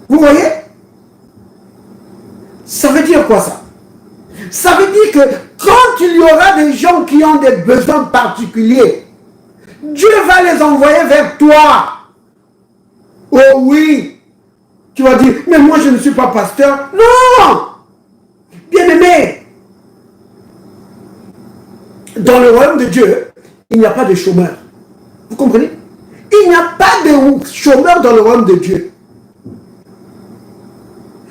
Vous voyez? Ça veut dire quoi ça? Ça veut dire que quand il y aura des gens qui ont des besoins particuliers, Dieu va les envoyer vers toi. Oh oui. Tu vas dire, mais moi je ne suis pas pasteur. Non! Bien-aimé, dans le royaume de Dieu, il n'y a pas de chômeurs. Vous comprenez? Il n'y a pas de chômeurs dans le royaume de Dieu.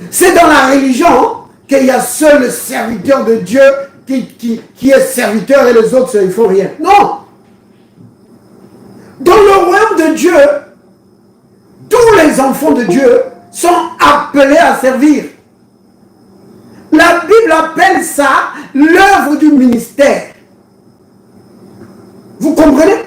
C'est dans la religion qu'il y a seul le serviteur de Dieu qui est serviteur et les autres, ils ne font rien. Non! Dans le royaume de Dieu, tous les enfants de Dieu sont appelés à servir. La Bible appelle ça l'œuvre du ministère. Vous comprenez?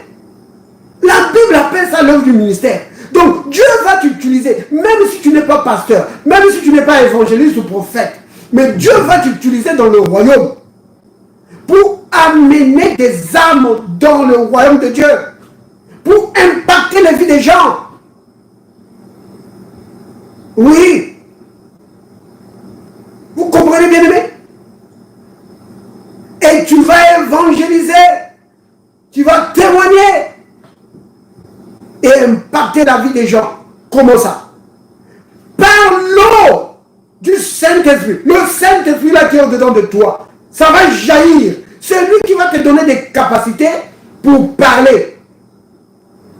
La Bible appelle ça l'œuvre du ministère. Donc Dieu va t'utiliser, même si tu n'es pas pasteur, même si tu n'es pas évangéliste ou prophète, mais Dieu va t'utiliser dans le royaume pour amener des âmes dans le royaume de Dieu, pour impacter la vie des gens. Oui. Vous comprenez, bien aimé? Et tu vas évangéliser, tu vas témoigner et impacter la vie des gens. Comment ça? Par l'eau du Saint-Esprit. Le Saint-Esprit là qui est au-dedans de toi, ça va jaillir. C'est lui qui va te donner des capacités pour parler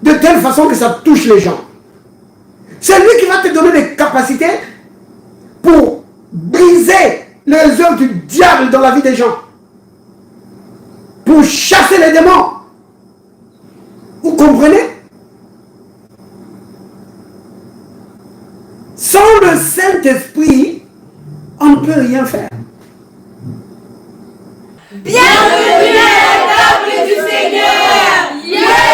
de telle façon que ça touche les gens. C'est lui qui va te donner des capacités pour briser les œuvres du diable dans la vie des gens. Pour chasser les démons. Vous comprenez? Sans le Saint-Esprit, on ne peut rien faire. Bienvenue à la table du Seigneur! Yeah!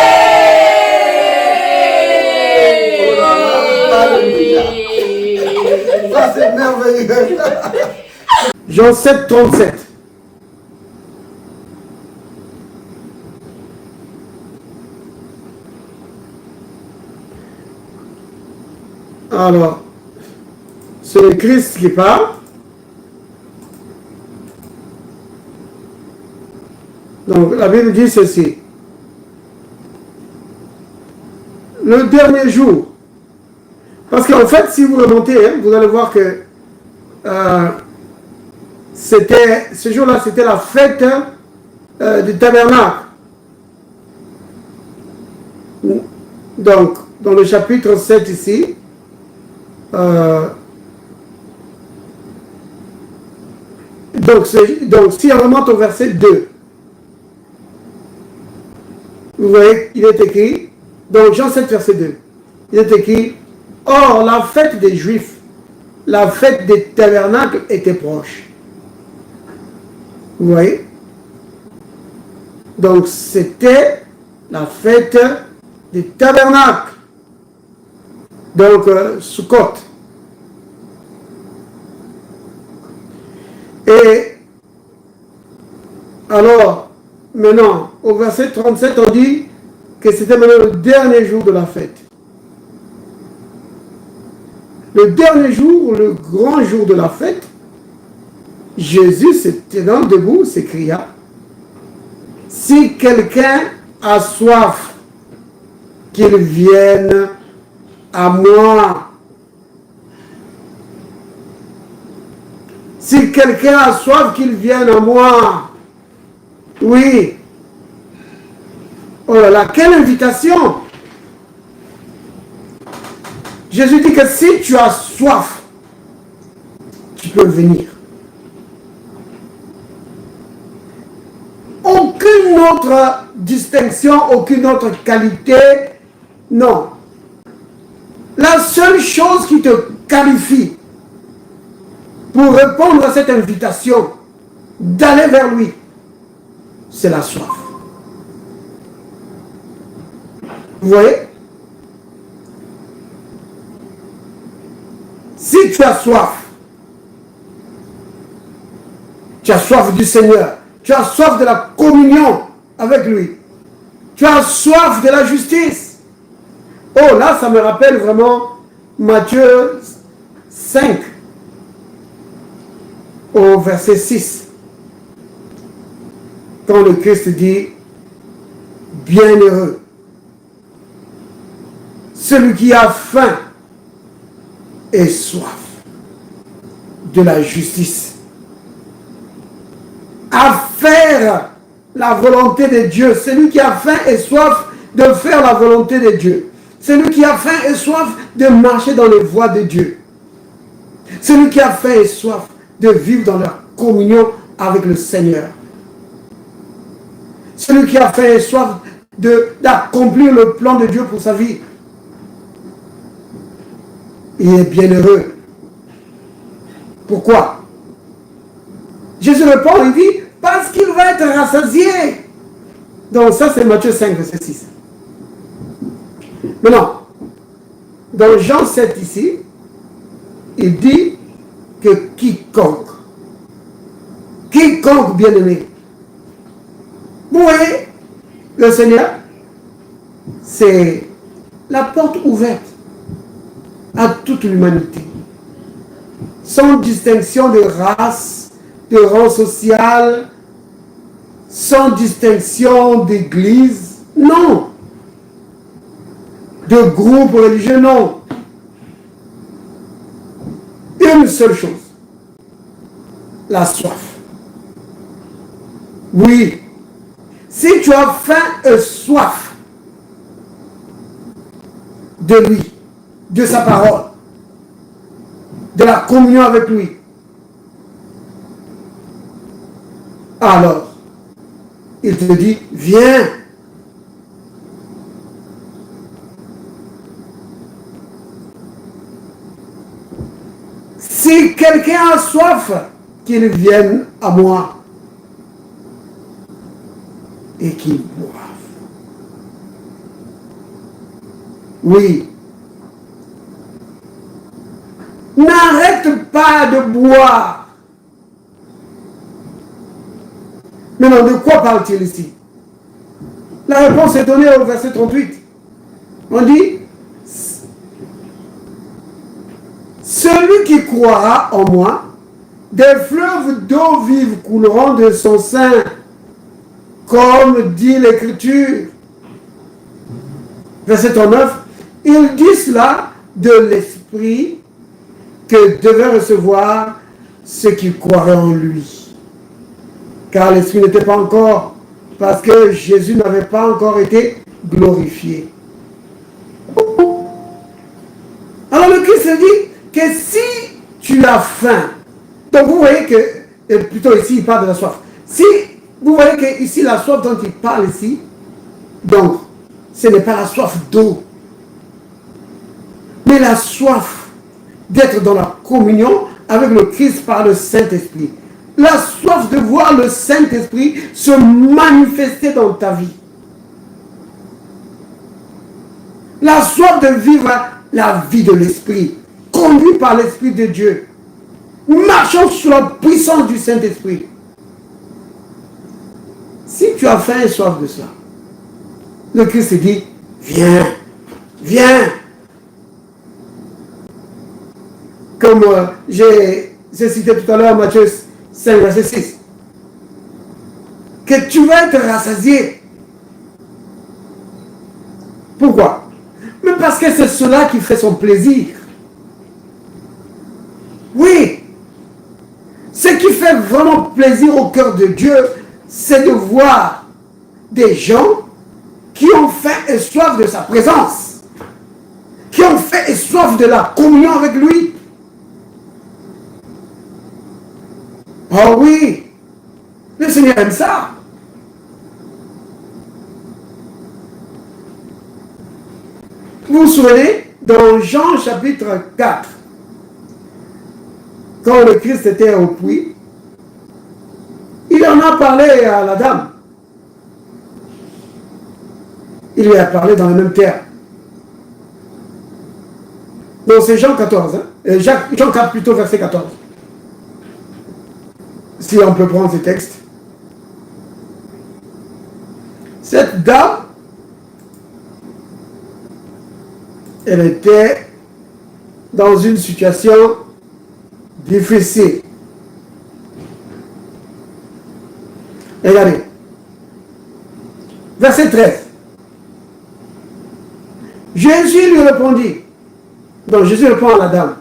Ça c'est merveilleux. Jean 7, 37. Alors, c'est le Christ qui parle. Donc, la Bible dit ceci. Le dernier jour. Parce qu'en fait, si vous remontez, vous allez voir que ce jour-là, c'était la fête du tabernacle. Donc, dans le chapitre 7 ici, donc si on remonte au verset 2, vous voyez, il est écrit, donc Jean 7, verset 2, il est écrit, or la fête des Juifs, la fête des tabernacles était proche. Vous voyez? Donc c'était la fête des tabernacles. Donc Sukkot. Et alors, maintenant, au verset 37, on dit que c'était maintenant le dernier jour de la fête. Le dernier jour, le grand jour de la fête, Jésus se tenant debout s'écria, si quelqu'un a soif, qu'il vienne à moi. Si quelqu'un a soif, qu'il vienne à moi. Oui. Oh là là, quelle invitation! Jésus dit que si tu as soif, tu peux venir. Aucune autre distinction, aucune autre qualité, non. La seule chose qui te qualifie pour répondre à cette invitation d'aller vers lui, c'est la soif. Vous voyez? Si tu as soif du Seigneur, tu as soif de la communion avec lui, tu as soif de la justice. Oh là, ça me rappelle vraiment Matthieu 5 au verset 6, quand le Christ dit « Bienheureux, celui qui a faim et soif de la justice, à faire la volonté de Dieu. » Celui qui a faim et soif de faire la volonté de Dieu. Celui qui a faim et soif de marcher dans les voies de Dieu. Celui qui a faim et soif de vivre dans la communion avec le Seigneur. Celui qui a faim et soif d'accomplir le plan de Dieu pour sa vie. Il est bienheureux. Pourquoi? Jésus répond, il dit, parce qu'il va être rassasié. Donc ça c'est Matthieu 5, verset 6. Maintenant, dans Jean 7 ici, il dit que quiconque bien-aimé, vous voyez, le Seigneur, c'est la porte ouverte à toute l'humanité, sans distinction de race, de rang social, sans distinction d'église, non. De groupe religieux, non. Une seule chose, la soif. Oui, si tu as faim et soif de lui, de sa parole, de la communion avec lui, alors, il te dit, viens. Si quelqu'un a soif, qu'il vienne à moi et qu'il boive. Oui. N'arrête pas de boire. Maintenant, de quoi parle-t-il ici? La réponse est donnée au verset 38. On dit, celui qui croira en moi, des fleuves d'eau vive couleront de son sein, comme dit l'Écriture. Verset 39, il dit cela de l'Esprit que devait recevoir ceux qui croiraient en lui. Car l'Esprit n'était pas encore, parce que Jésus n'avait pas encore été glorifié. Alors le Christ dit que si tu as faim, donc vous voyez que, plutôt ici il parle de la soif. Si vous voyez que ici la soif dont il parle ici, donc ce n'est pas la soif d'eau, mais la soif d'être dans la communion avec le Christ par le Saint-Esprit. La soif de voir le Saint-Esprit se manifester dans ta vie. La soif de vivre la vie de l'Esprit, conduit par l'Esprit de Dieu, marchant sous la puissance du Saint-Esprit. Si tu as faim et soif de cela, le Christ dit, viens, viens. Comme j'ai cité tout à l'heure Matthieu 5, verset 6. Que tu vas être rassasié. Pourquoi? Mais parce que c'est cela qui fait son plaisir. Oui. Ce qui fait vraiment plaisir au cœur de Dieu, c'est de voir des gens qui ont faim et soif de sa présence, qui ont faim et soif de la communion avec lui. Oh oui, le Seigneur aime ça. Vous vous souvenez, dans Jean chapitre 4, quand le Christ était au puits, il en a parlé à la dame. Il lui a parlé dans les mêmes termes. Donc c'est Jean 14, hein? Jean 4 plutôt, verset 14. Si on peut prendre ces textes. Cette dame, elle était dans une situation difficile. Regardez. Verset 13. Jésus lui répondit. Donc Jésus répond à la dame,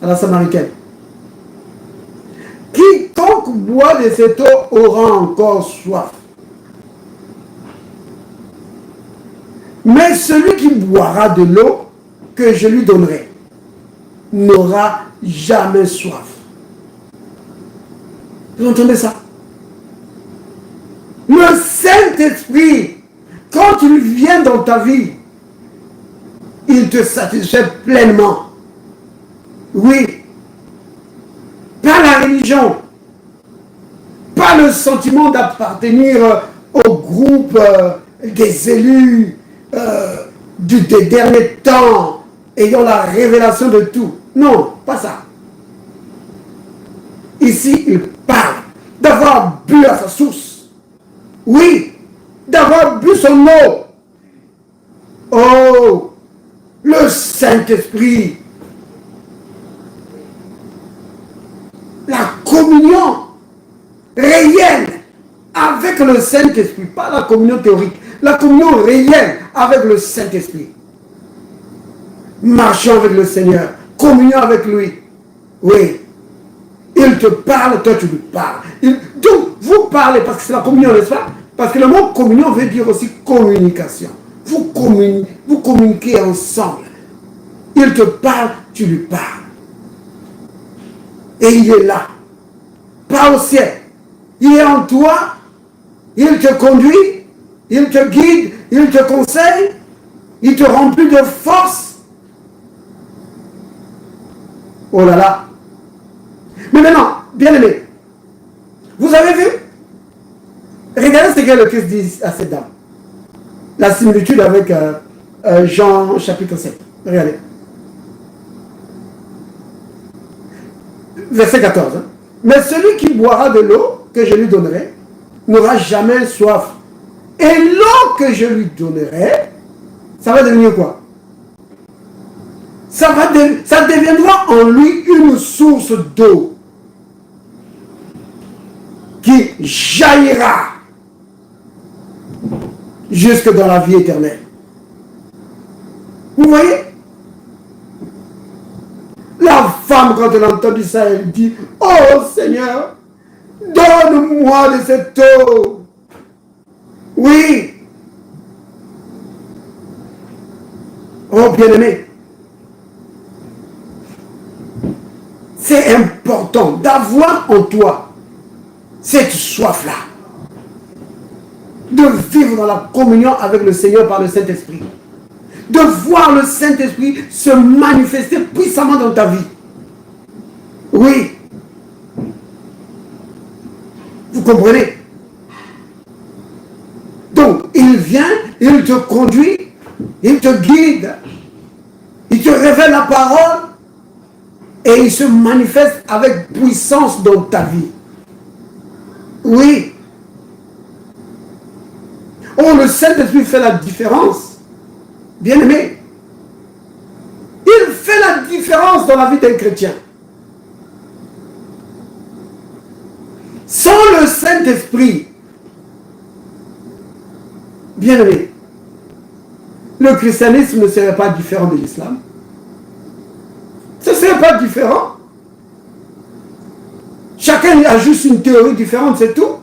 à la Samaritaine. Quiconque boit de cette eau aura encore soif. Mais celui qui boira de l'eau que je lui donnerai n'aura jamais soif. Vous entendez ça? Le Saint-Esprit, quand il vient dans ta vie, il te satisfait pleinement. Oui. Pas la religion, pas le sentiment d'appartenir au groupe des élus des derniers temps, ayant la révélation de tout. Non, pas ça. Ici, il parle d'avoir bu à sa source. Oui, d'avoir bu son eau. Oh, le Saint-Esprit. La communion réelle avec le Saint-Esprit, pas la communion théorique, la communion réelle avec le Saint-Esprit. Marchons avec le Seigneur, communion avec lui. Oui. Il te parle, toi tu lui parles. Donc, vous parlez parce que c'est la communion, n'est-ce pas? Parce que le mot communion veut dire aussi communication. Vous communiquez ensemble. Il te parle, tu lui parles. Et il est là, pas au ciel. Il est en toi, il te conduit, il te guide, il te conseille, il te remplit de force. Oh là là. Mais maintenant, bien aimé, vous avez vu? Regardez ce que le Christ dit à cette dame. La similitude avec Jean chapitre 7. Regardez. Verset 14. Hein. Mais celui qui boira de l'eau que je lui donnerai n'aura jamais soif. Et l'eau que je lui donnerai, ça va devenir quoi? Ça deviendra en lui une source d'eau qui jaillira jusque dans la vie éternelle. Vous voyez? La femme, quand elle a entendu ça, elle dit, « Oh Seigneur, donne-moi de cette eau. » Oui. Oh bien-aimé, c'est important d'avoir en toi cette soif-là, de vivre dans la communion avec le Seigneur par le Saint-Esprit, de voir le Saint-Esprit se manifester puissamment dans ta vie. Oui. Vous comprenez? Donc, il vient, il te conduit, il te guide, il te révèle la parole et il se manifeste avec puissance dans ta vie. Oui. Oh, le Saint-Esprit fait la différence. Bien-aimé, il fait la différence dans la vie d'un chrétien. Sans le Saint-Esprit, bien-aimé, le christianisme ne serait pas différent de l'islam. Ce ne serait pas différent. Chacun a juste une théorie différente, c'est tout.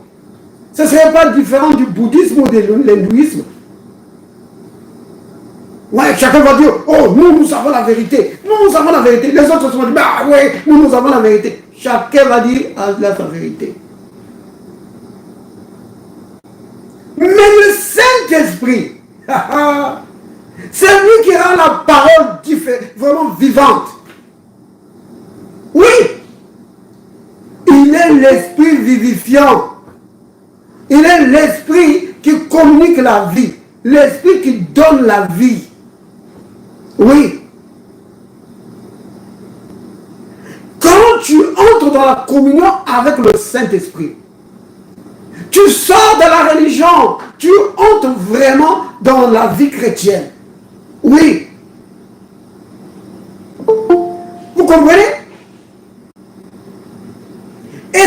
Ce ne serait pas différent du bouddhisme ou de l'hindouisme. Ouais, chacun va dire, oh, nous avons la vérité. Nous avons la vérité. Les autres vont dire, bah ouais, nous avons la vérité. Chacun va dire, ah, là, sa vérité. Mais le Saint-Esprit, c'est lui qui rend la parole vraiment vivante. Oui, il est l'esprit vivifiant. Il est l'esprit qui communique la vie. L'esprit qui donne la vie. Oui. Quand tu entres dans la communion avec le Saint-Esprit, tu sors de la religion, tu entres vraiment dans la vie chrétienne. Oui. Vous comprenez?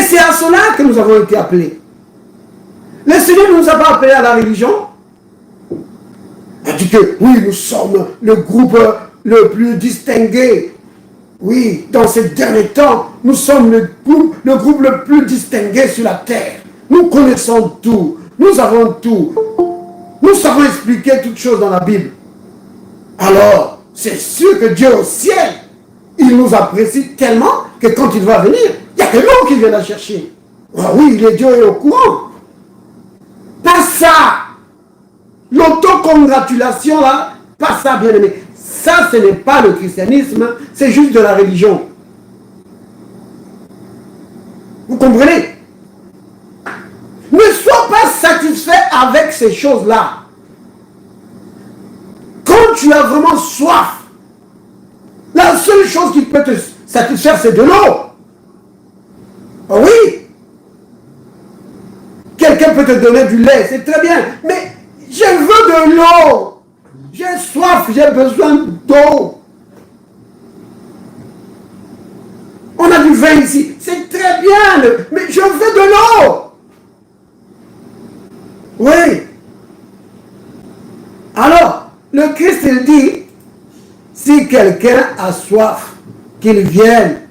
c'est à cela que nous avons été appelés. Le Seigneur ne nous a pas appelés à la religion. Il a dit que oui, nous sommes le groupe le plus distingué. Oui, dans ces derniers temps, nous sommes le groupe le plus distingué sur la terre. Nous connaissons tout. Nous avons tout. Nous savons expliquer toutes choses dans la Bible. Alors, c'est sûr que Dieu au ciel, il nous apprécie tellement que quand il va venir, il n'y a que nous qui vient la chercher. Ah oui, le Dieu est au courant. Pas ça. L'autocongratulation là, pas ça, bien aimé. Ça, ce n'est pas le christianisme, c'est juste de la religion. Vous comprenez? Ne sois pas satisfait avec ces choses-là. Quand tu as vraiment soif, la seule chose qui peut te satisfaire, c'est de l'eau. Oh oui. Quelqu'un peut te donner du lait, c'est très bien. Mais je veux de l'eau. J'ai soif, j'ai besoin d'eau. On a du vin ici, c'est très bien, mais je veux de l'eau. Oui. Alors, le Christ, il dit, si quelqu'un a soif, qu'il vienne.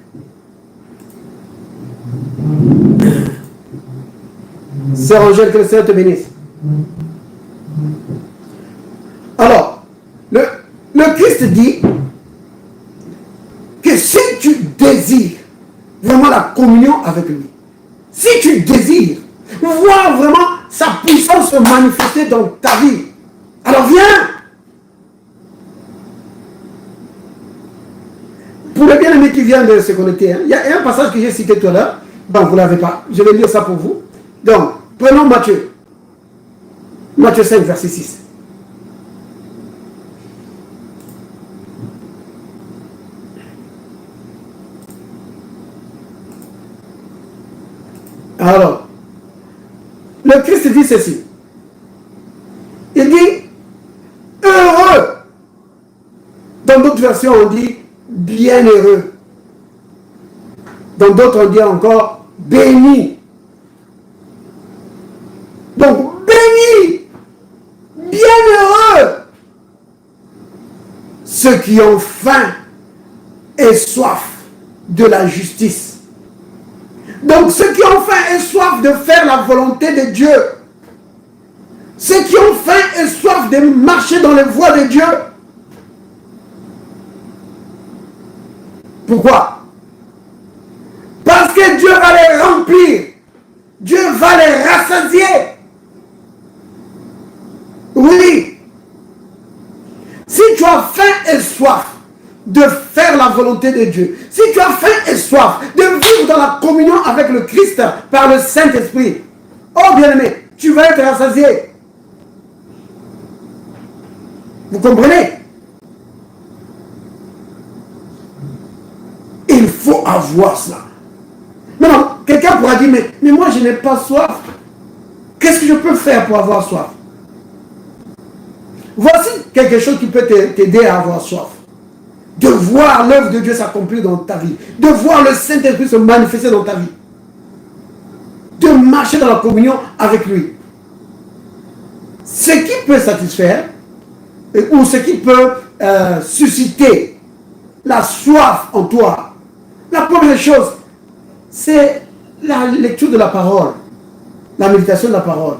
Sœur Angèle, que le Seigneur te bénisse. Alors, le Christ dit que si tu désires vraiment la communion avec lui, si tu désires voir vraiment sa puissance se manifester dans ta vie, alors viens. Pour le bien-aimé qui vient de se connecter, il y a un passage que j'ai cité tout à l'heure, donc vous ne l'avez pas, je vais lire ça pour vous. Donc, prenons Matthieu. Matthieu 5, verset 6. Alors, le Christ dit ceci. Il dit, heureux. Dans d'autres versions, on dit bienheureux. Dans d'autres, on dit encore béni. Donc, béni, bienheureux, ceux qui ont faim et soif de la justice. Donc, ceux qui ont faim et soif de faire la volonté de Dieu, ceux qui ont faim et soif de marcher dans les voies de Dieu. Pourquoi? Parce que Dieu va les remplir. Dieu va les rassasier. Oui. Si tu as faim et soif de faire la volonté de Dieu, si tu as faim et soif de vivre dans la communion avec le Christ par le Saint-Esprit, oh bien-aimé, tu vas être rassasié. Vous comprenez? Il faut avoir cela. Maintenant, quelqu'un pourra dire, mais moi je n'ai pas soif. Qu'est-ce que je peux faire pour avoir soif? Voici quelque chose qui peut t'aider à avoir soif. De voir l'œuvre de Dieu s'accomplir dans ta vie. De voir le Saint-Esprit se manifester dans ta vie. De marcher dans la communion avec lui. Ce qui peut satisfaire, ou ce qui peut susciter la soif en toi, la première chose, c'est la lecture de la parole, la méditation de la parole.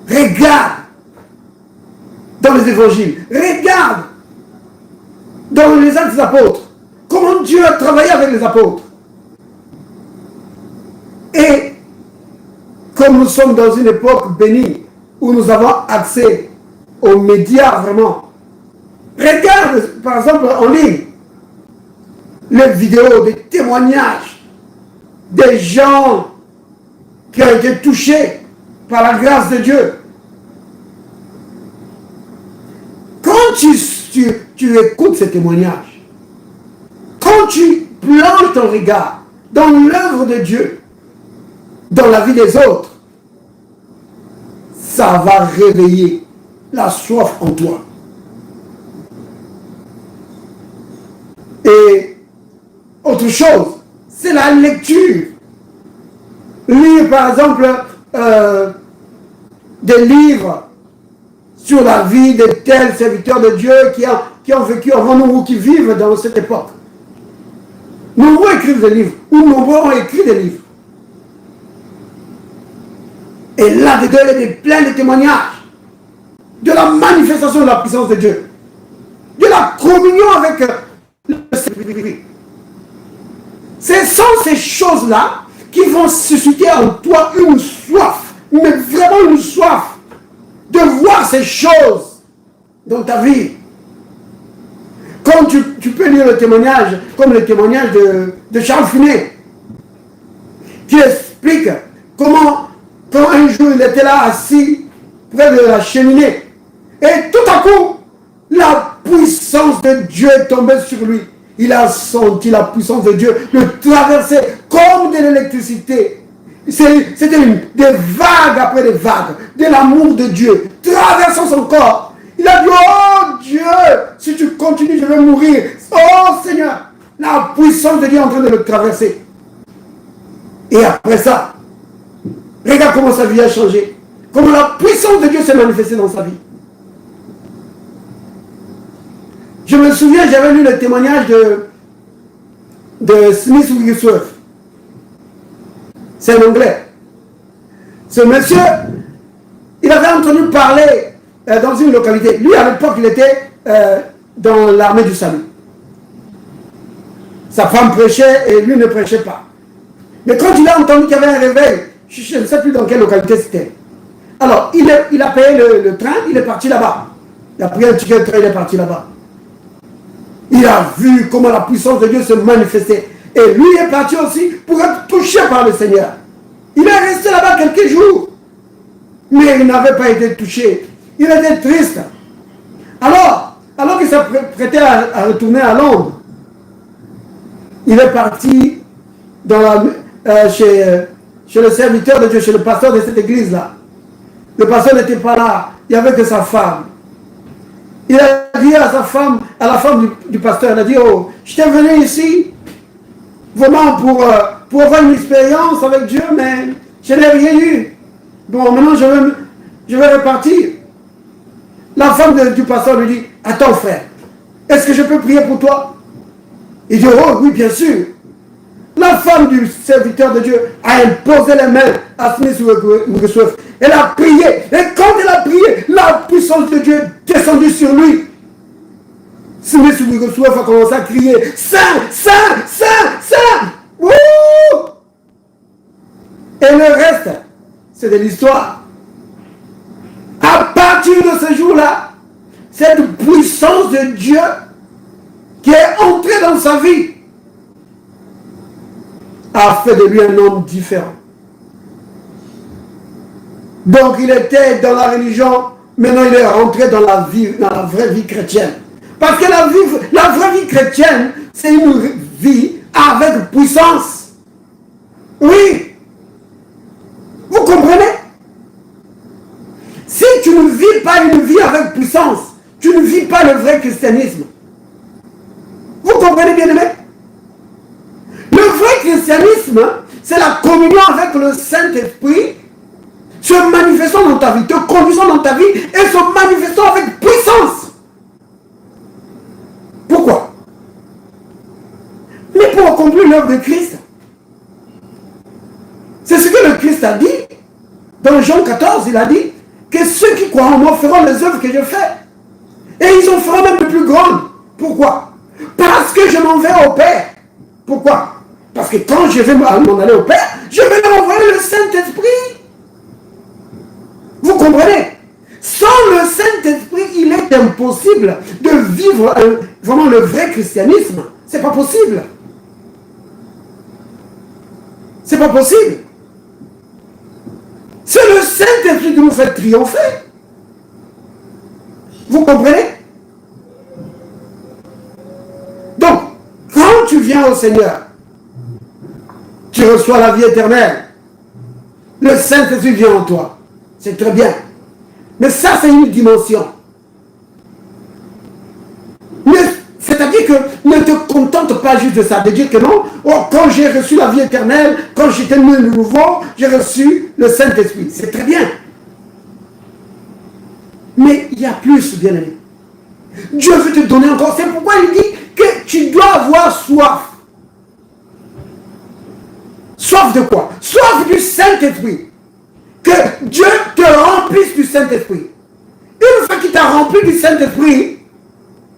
Regarde dans les évangiles, regarde dans les actes des apôtres, comment Dieu a travaillé avec les apôtres. Et comme nous sommes dans une époque bénie, où nous avons accès aux médias vraiment, regarde par exemple en ligne les vidéos, des témoignages des gens qui ont été touchés par la grâce de Dieu. Quand tu écoutes ces témoignages, quand tu plonges ton regard dans l'œuvre de Dieu, dans la vie des autres, ça va réveiller la soif en toi. Et autre chose, c'est la lecture. Lire par exemple des livres sur la vie de tels serviteurs de Dieu qui ont vécu avant nous ou qui vivent dans cette époque. Nombreux écrivent des livres, ou nombreux ont écrit des livres. Et là-dedans, il y a plein de témoignages de la manifestation de la puissance de Dieu, de la communion avec le Saint-Esprit. Ce sont ces choses-là qui vont susciter en toi une soif, mais vraiment une soif de voir ces choses dans ta vie. Comme tu peux lire le témoignage, comme le témoignage de Charles Finet, qui explique comment, quand un jour il était là assis près de la cheminée, et tout à coup, la puissance de Dieu est tombée sur lui. Il a senti la puissance de Dieu le traverser comme de l'électricité. C'était des vagues après des vagues, de l'amour de Dieu, traversant son corps. Il a dit, oh Dieu, si tu continues, je vais mourir. Oh Seigneur, la puissance de Dieu est en train de le traverser. Et après ça, regarde comment sa vie a changé. Comment la puissance de Dieu s'est manifestée dans sa vie. Je me souviens, j'avais lu le témoignage de Smith Wigglesworth. C'est un Anglais. Ce monsieur, il avait entendu parler dans une localité. Lui, à l'époque, il était dans l'armée du salut. Sa femme prêchait et lui ne prêchait pas. Mais quand il a entendu qu'il y avait un réveil, je ne sais plus dans quelle localité c'était. Alors, il a payé le train, il est parti là-bas. Il a pris un ticket de train, il est parti là-bas. Il a vu comment la puissance de Dieu se manifestait. Et lui est parti aussi pour être touché par le Seigneur. Il est resté là-bas quelques jours. Mais il n'avait pas été touché. Il était triste. Alors qu'il s'apprêtait à retourner à Londres, il est parti chez le serviteur de Dieu, chez le pasteur de cette église-là. Le pasteur n'était pas là. Il n'y avait que sa femme. Il a dit à sa femme, à la femme du pasteur, il a dit, oh, je t'ai venu ici, vraiment pour avoir une expérience avec Dieu, mais je n'ai rien eu. Bon, maintenant je vais repartir. La femme du pasteur lui dit, attends frère, est-ce que je peux prier pour toi? Il dit, oh oui, bien sûr. La femme du serviteur de Dieu a imposé les mains à Smith Wigglesworth. Elle a prié. Et quand elle a prié, la puissance de Dieu est descendue sur lui. Smith Wigglesworth a commencé à crier, Saint, Saint, Saint, Saint. Wouh! Et le reste, c'est de l'histoire. À partir de ce jour-là, cette puissance de Dieu qui est entrée dans sa vie a fait de lui un homme différent. Donc il était dans la religion, maintenant il est rentré dans la vraie vie chrétienne. Parce que la vraie vie chrétienne, c'est une vie avec puissance. Oui. Vous comprenez? Si tu ne vis pas une vie avec puissance, tu ne vis pas le vrai christianisme. Vous comprenez bien, aimé? Le vrai christianisme, c'est la communion avec le Saint-Esprit, se manifestant dans ta vie, te conduisant dans ta vie et se manifestant avec puissance. Pourquoi? Mais pour accomplir l'œuvre de Christ. C'est ce que le Christ a dit. Dans Jean 14, il a dit que ceux qui croient en moi feront les œuvres que je fais. Et ils en feront même de plus grandes. Pourquoi? Parce que je m'en vais au Père. Pourquoi? Parce que quand je vais m'en aller au Père, je vais leur envoyer le Saint-Esprit. Vous comprenez? Sans le Saint-Esprit, il est impossible de vivre vraiment le vrai christianisme. C'est pas possible. C'est pas possible. C'est le Saint-Esprit qui nous fait triompher. Vous comprenez? Donc, quand tu viens au Seigneur, tu reçois la vie éternelle. Le Saint-Esprit vient en toi. C'est très bien. Mais ça, c'est une dimension. C'est-à-dire que ne te contente pas pas juste de ça, de dire que non, oh, quand j'ai reçu la vie éternelle, quand j'étais né de nouveau, j'ai reçu le Saint-Esprit. C'est très bien. Mais il y a plus, bien-aimé. Dieu veut te donner encore. C'est pourquoi il dit que tu dois avoir soif. Soif de quoi? Soif du Saint-Esprit. Que Dieu te remplisse du Saint-Esprit. Une fois qu'il t'a rempli du Saint-Esprit,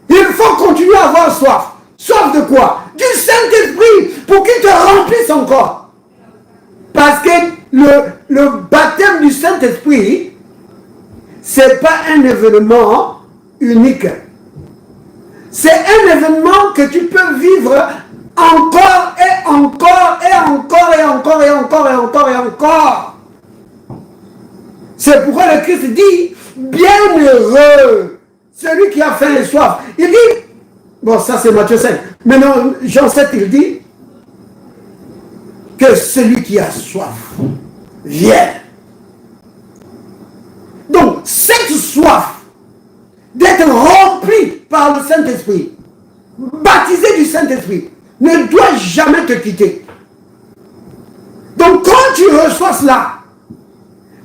il faut continuer à avoir soif. Soif de quoi? Du Saint-Esprit, pour qu'il te remplisse encore. Parce que le baptême du Saint-Esprit, ce n'est pas un événement unique. C'est un événement que tu peux vivre encore et encore et encore et encore et encore et encore et encore. C'est pourquoi le Christ dit, bienheureux, celui qui a faim et soif. Il dit, bon ça c'est Matthieu 5, maintenant Jean 7 il dit, que celui qui a soif, vienne. Donc cette soif, d'être rempli par le Saint-Esprit, baptisé du Saint-Esprit, ne doit jamais te quitter. Donc quand tu reçois cela,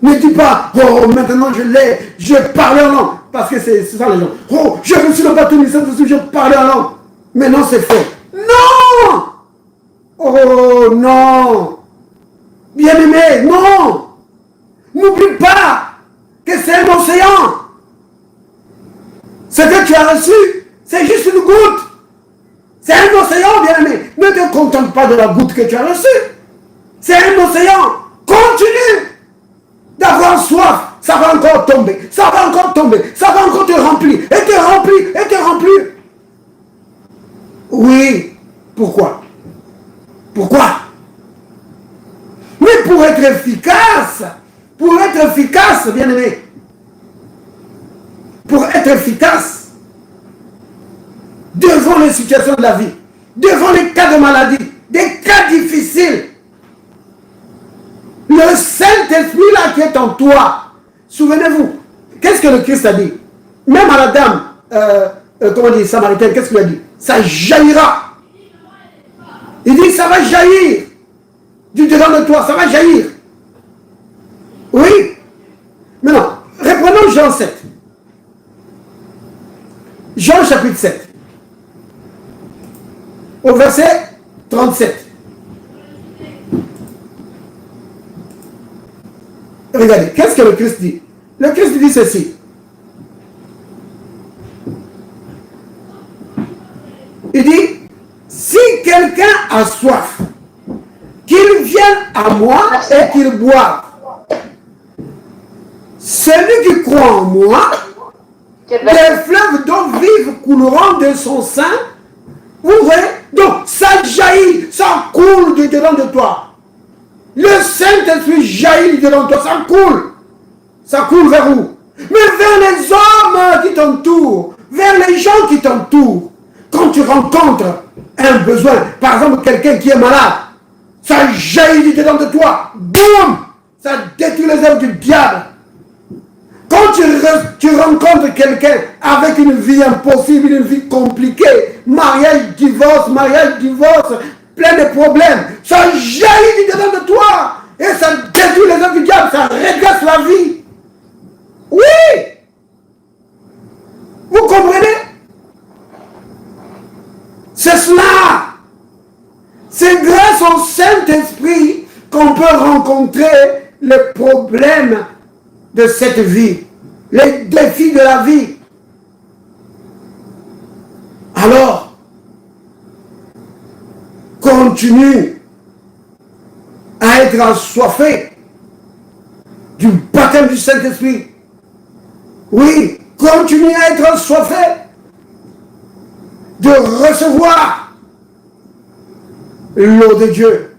ne dis pas, oh maintenant je l'ai, je parle en langue, parce que c'est ça les gens. Oh, j'ai reçu le baptême du Saint-Esprit, je parle en langue. Maintenant c'est fait. Non! Oh non! Bien-aimé, non! N'oublie pas que c'est un océan. Ce que tu as reçu, c'est juste une goutte. C'est un océan, bien-aimé. Ne te contente pas de la goutte que tu as reçue. C'est un océan. Continue d'avoir soif. Ça va encore tomber. Ça va encore tomber. Ça va encore te remplir. Et te remplir. Et te remplir. Oui. Pourquoi? Pourquoi? Mais pour être efficace, bien-aimé, pour être efficace devant les situations de la vie, devant les cas de maladie, des cas difficiles, le Saint-Esprit là qui est en toi, souvenez-vous, qu'est-ce que le Christ a dit? Même à la dame, comment on dit, samaritaine, qu'est-ce qu'il a dit? Ça jaillira. Il dit, ça va jaillir du dedans de toi, ça va jaillir. Oui. Maintenant, reprenons Jean 7. Jean chapitre 7. Au verset 37. Regardez, qu'est-ce que le Christ dit? Le Christ dit ceci. Il dit, si quelqu'un a soif, qu'il vienne à moi et qu'il boive. Celui qui croit en moi, des fleuves d'eau vive couleront de son sein. Vous voyez? Donc, ça jaillit, ça coule du dedans de toi. Le Saint-Esprit jaillit du dedans de toi, ça coule. Ça coule vers où? Mais vers les hommes qui t'entourent, vers les gens qui t'entourent. Quand tu rencontres un besoin, par exemple quelqu'un qui est malade, ça jaillit du dedans de toi. Boum! Ça détruit les œuvres du diable. Quand tu rencontres quelqu'un avec une vie impossible, une vie compliquée, mariage, divorce, plein de problèmes, ça jaillit du dedans de toi et ça détruit les œuvres du diable, ça régresse la vie. Oui! Vous comprenez? C'est cela. C'est grâce au Saint-Esprit qu'on peut rencontrer les problèmes de cette vie, les défis de la vie. Alors, continue à être assoiffé du baptême du Saint-Esprit. Oui, continue à être assoiffé de recevoir l'eau de Dieu,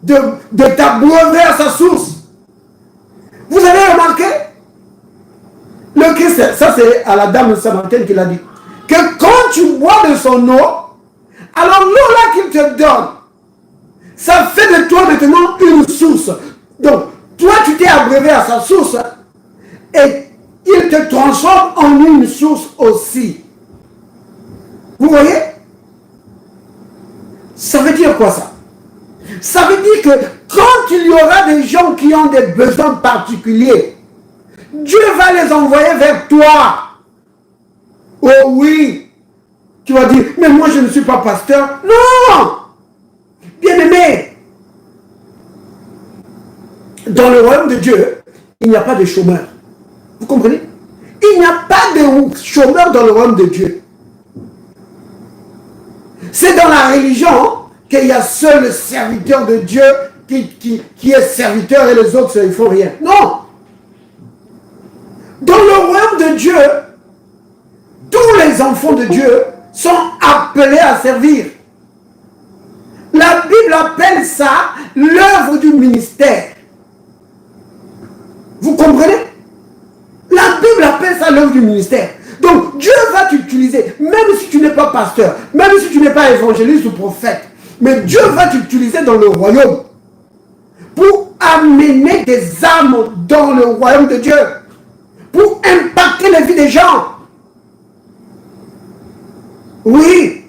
de t'abreuver à sa source. Vous avez remarqué? Le Christ, ça c'est à la dame samaritaine qui l'a dit, que quand tu bois de son eau, alors l'eau là qu'il te donne, ça fait de toi maintenant une source. Donc, toi tu t'es abreuvé à sa source et il te transforme en une source aussi. Vous voyez? Ça veut dire quoi ça? Ça veut dire que quand il y aura des gens qui ont des besoins particuliers, Dieu va les envoyer vers toi. Oh oui, tu vas dire, mais moi je ne suis pas pasteur. Non! Bien-aimé, dans le royaume de Dieu, il n'y a pas de chômeurs. Vous comprenez? Il n'y a pas de chômeurs dans le royaume de Dieu. C'est dans la religion qu'il y a seul le serviteur de Dieu qui est serviteur et les autres, ils ne font rien. Non! Dans le royaume de Dieu, tous les enfants de Dieu sont appelés à servir. La Bible appelle ça l'œuvre du ministère. Vous comprenez? La Bible appelle ça l'œuvre du ministère. Donc Dieu va t'utiliser, même si tu n'es pas pasteur, même si tu n'es pas évangéliste ou prophète, mais Dieu va t'utiliser dans le royaume pour amener des âmes dans le royaume de Dieu, pour impacter la vie des gens. Oui.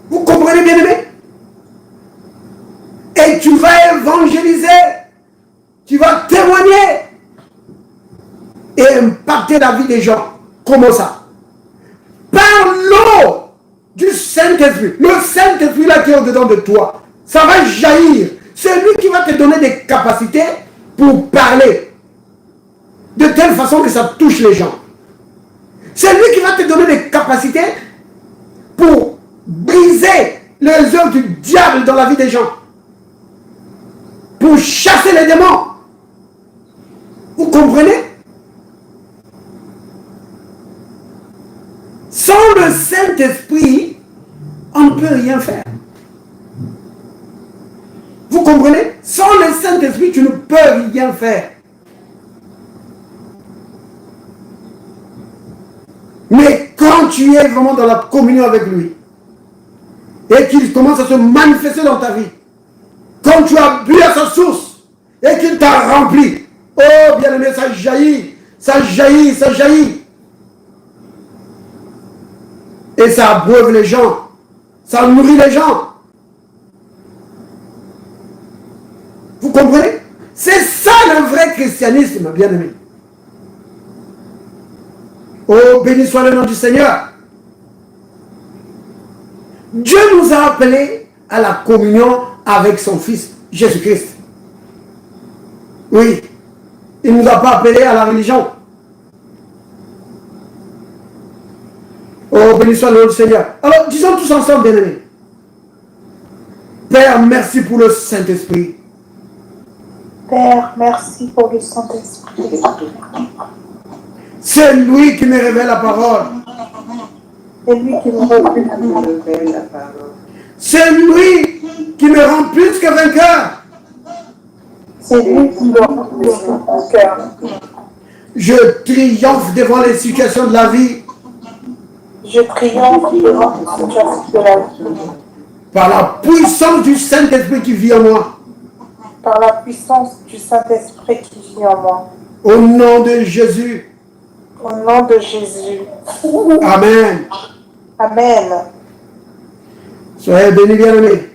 Vous comprenez, bien aimé? Et tu vas évangéliser, tu vas témoigner et impacter la vie des gens. Comment ça? Par l'eau du Saint-Esprit. Le Saint-Esprit là qui est au-dedans de toi, ça va jaillir. C'est lui qui va te donner des capacités pour parler de telle façon que ça touche les gens. C'est lui qui va te donner des capacités pour briser les œuvres du diable dans la vie des gens, pour chasser les démons. Vous comprenez? Sans le Saint-Esprit, on ne peut rien faire. Vous comprenez? Sans le Saint-Esprit, tu ne peux rien faire. Mais quand tu es vraiment dans la communion avec lui, et qu'il commence à se manifester dans ta vie, quand tu as bu à sa source, et qu'il t'a rempli, oh bien-aimé, ça jaillit, ça jaillit, ça jaillit. Et ça abreuve les gens, ça nourrit les gens. Vous comprenez? C'est ça le vrai christianisme, bien-aimé. Oh, béni soit le nom du Seigneur. Dieu nous a appelés à la communion avec son Fils, Jésus-Christ. Oui, il ne nous a pas appelés à la religion. Oh, béni soit le nom du Seigneur. Alors, disons tous ensemble, bien-aimés. Père, merci pour le Saint-Esprit. Père, merci pour le Saint-Esprit. C'est lui qui me révèle la parole. C'est lui qui me révèle la parole. C'est lui qui me rend plus que vainqueur. C'est lui qui me rend plus que vainqueur. Je triomphe devant les situations de la vie. Je triomphe devant les situations de la vie. Par la puissance du Saint-Esprit qui vit en moi. Par la puissance du Saint-Esprit qui vit en moi. Au nom de Jésus. Au nom de Jésus. Amen. Amen. Soyez bénis, bien-aimés.